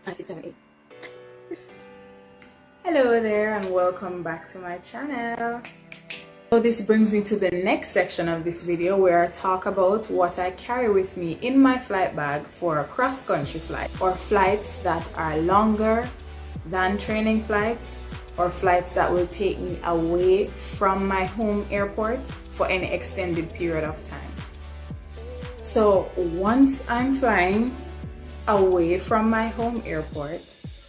5, 6, 7, 8. Hello there and welcome back to my channel. So this brings me to the next section of this video where I talk about what I carry with me in my flight bag for a cross-country flight or flights that are longer than training flights or flights that will take me away from my home airport for any extended period of time. So once I'm flying away from my home airport,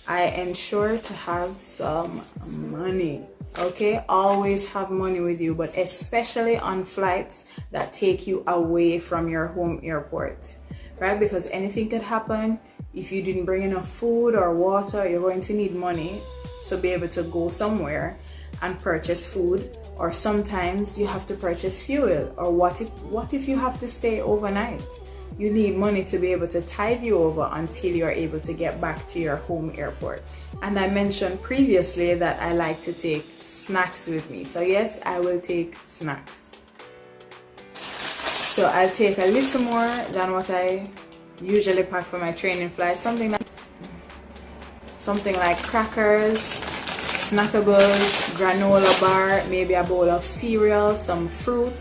I ensure to have some money. Okay, always have money with you, but especially on flights that take you away from your home airport, right? Because anything could happen. If you didn't bring enough food or water, you're going to need money to be able to go somewhere and purchase food, or sometimes you have to purchase fuel. Or what if you have to stay overnight? You need money to be able to tide you over until you're able to get back to your home airport. And I mentioned previously that I like to take snacks with me. So yes, I will take snacks. So I'll take a little more than what I usually pack for my training flight. Something like crackers, snackables, granola bar, maybe a bowl of cereal, some fruit.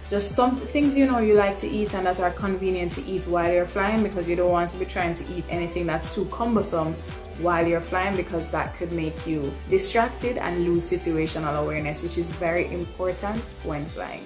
Just some things you like to eat and that are convenient to eat while you're flying, because you don't want to be trying to eat anything that's too cumbersome while you're flying, because that could make you distracted and lose situational awareness, which is very important when flying.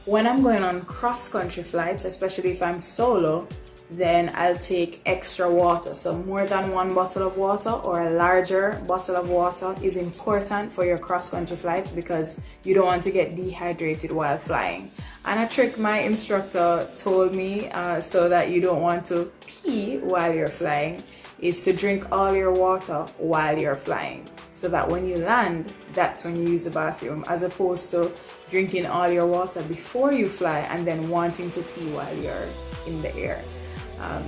When I'm going on cross-country flights, especially if I'm solo, then I'll take extra water. So more than one bottle of water or a larger bottle of water is important for your cross-country flights, because you don't want to get dehydrated while flying. And a trick my instructor told me so that you don't want to pee while you're flying is to drink all your water while you're flying, so that when you land, that's when you use the bathroom, as opposed to drinking all your water before you fly and then wanting to pee while you're in the air.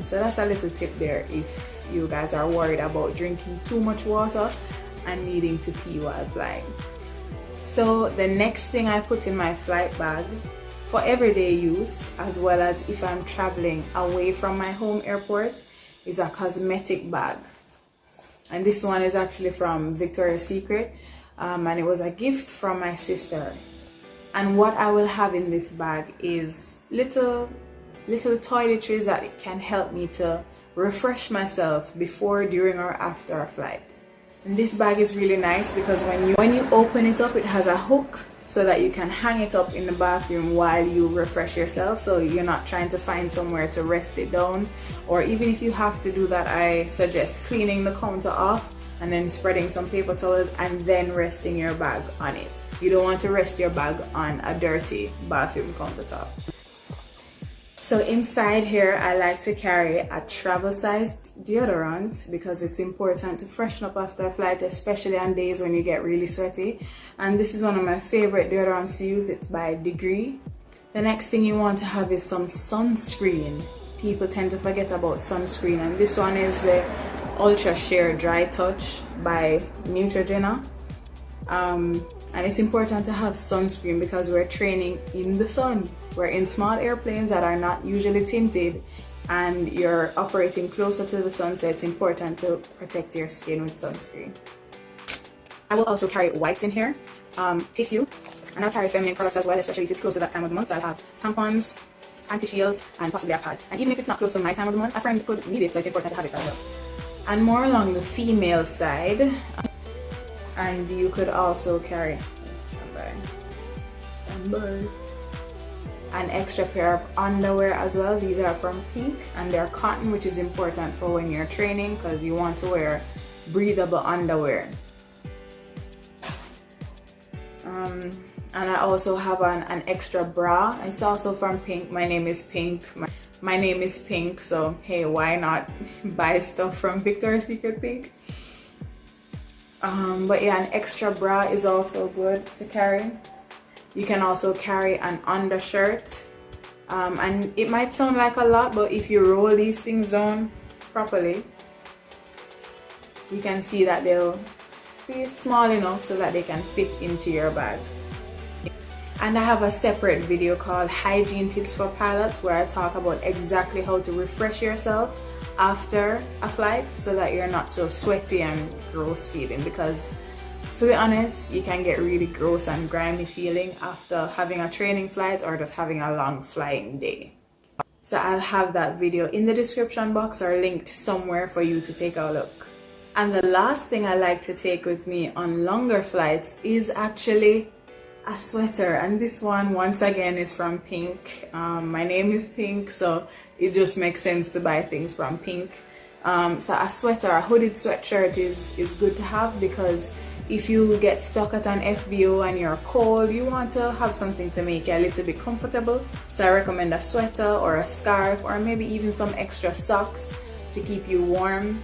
So that's a little tip there if you guys are worried about drinking too much water and needing to pee while flying. So the next thing I put in my flight bag for everyday use, as well as if I'm traveling away from my home airport, is a cosmetic bag. And this one is actually from Victoria's Secret, and it was a gift from my sister. And what I will have in this bag is little toiletries that can help me to refresh myself before, during, or after a flight. And this bag is really nice because when you open it up, it has a hook so that you can hang it up in the bathroom while you refresh yourself, so you're not trying to find somewhere to rest it down. Or even if you have to do that, I suggest cleaning the counter off and then spreading some paper towels and then resting your bag on it. You don't want to rest your bag on a dirty bathroom countertop. So inside here, I like to carry a travel-sized deodorant because it's important to freshen up after a flight, especially on days when you get really sweaty. And this is one of my favorite deodorants to use. It's by Degree. The next thing you want to have is some sunscreen. People tend to forget about sunscreen, and this one is the Ultra Sheer Dry Touch by Neutrogena. And it's important to have sunscreen because we're training in the sun. We're in small airplanes that are not usually tinted, and you're operating closer to the sun, so it's important to protect your skin with sunscreen. I will also carry wipes in here, tissue, and I'll carry feminine products as well, especially if it's close to that time of the month. So I'll have tampons, anti-shields, and possibly a pad. And even if it's not close to my time of the month, a friend could need it, so it's important to have it as well. And more along the female side, and you could also carry an extra pair of underwear as well. These are from Pink and they're cotton, which is important for when you're training because you want to wear breathable underwear. And I also have an extra bra. It's also from Pink. My name is Pink. My name is Pink, so hey, why not buy stuff from Victoria's Secret Pink? But yeah, an extra bra is also good to carry. You can also carry an undershirt, and it might sound like a lot, but if you roll these things down properly, you can see that they'll be small enough so that they can fit into your bag. And I have a separate video called Hygiene Tips for Pilots where I talk about exactly how to refresh yourself after a flight so that you're not so sweaty and gross feeling, because to be honest, you can get really gross and grimy feeling after having a training flight or just having a long flying day. So I'll have that video in the description box or linked somewhere for you to take a look. And the last thing I like to take with me on longer flights is actually a sweater, and this one once again is from Pink. My name is Pink, so it just makes sense to buy things from Pink. So a sweater, a hooded sweatshirt is good to have, because if you get stuck at an FBO and you're cold, you want to have something to make you a little bit comfortable. So I recommend a sweater or a scarf, or maybe even some extra socks to keep you warm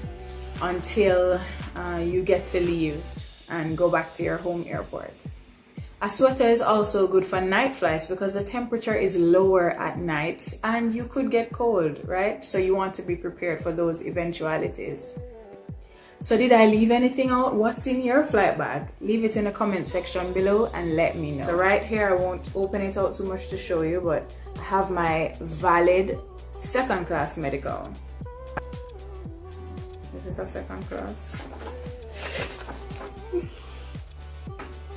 until you get to leave and go back to your home airport. A sweater is also good for night flights because the temperature is lower at nights and you could get cold, right? So you want to be prepared for those eventualities. So did I leave anything out? What's in your flight bag? Leave it in the comment section below and let me know. So right here, I won't open it out too much to show you, but I have my valid second class medical. Is it a second class?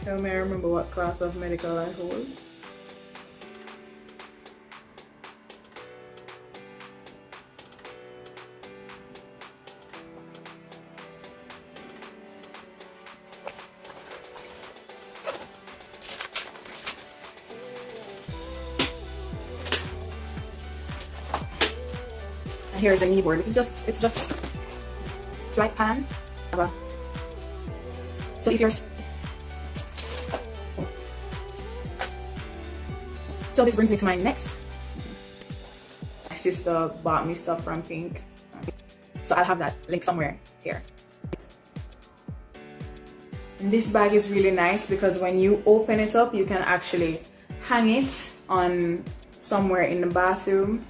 Tell me I remember what class of medical I hold. And here's the kneeboard. It's just flight pan. So if you're So this brings me to my next. My sister bought me stuff from Pink, so I'll have that link somewhere here. And this bag is really nice because when you open it up, you can actually hang it on somewhere in the bathroom.